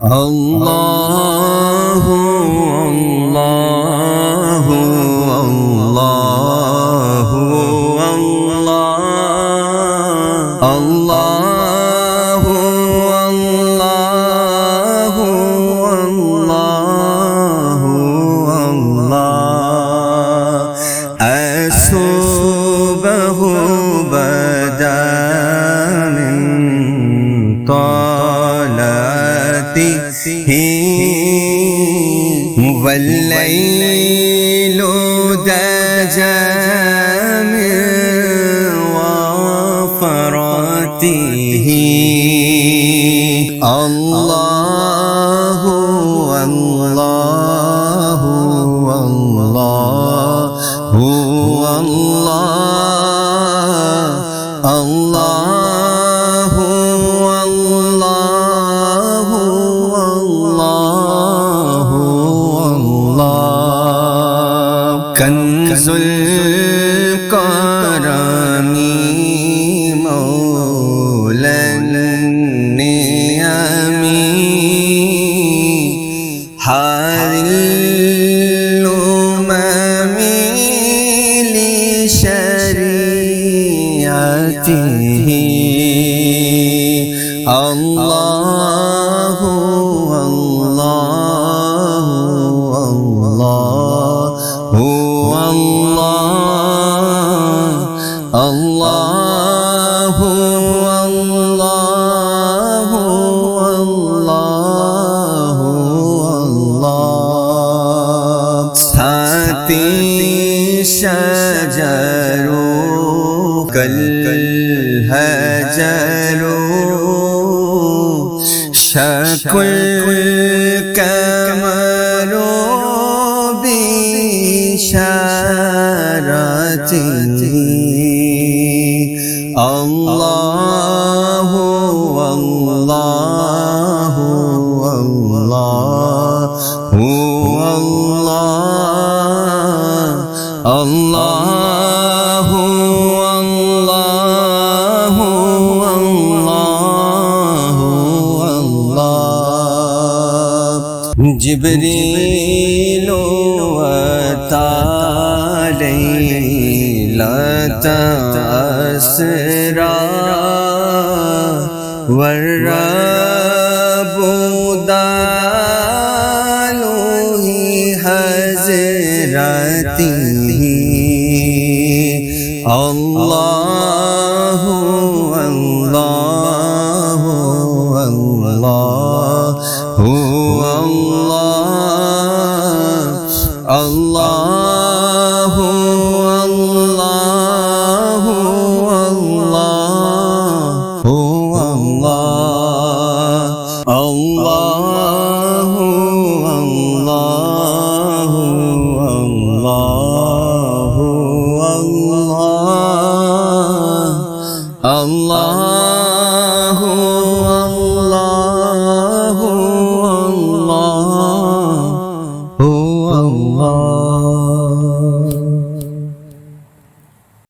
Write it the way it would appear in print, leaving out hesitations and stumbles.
الله الله الله الله الله الله الله الله الصبح بدا من طلعته والليل دجى من وفراته الله الله الله هو الله الله الله الله الله كنز الكرم مولى النعم هذه الأمم لشريعته الله الله الله هو الله الله الله الله الله ساتي شجر كالهجر شكو القمر بشارته الله الله الله هو الله الله الله الله الله جبريل وتعالى أسرى والرب داله حضرته الله الله الله هو الله الله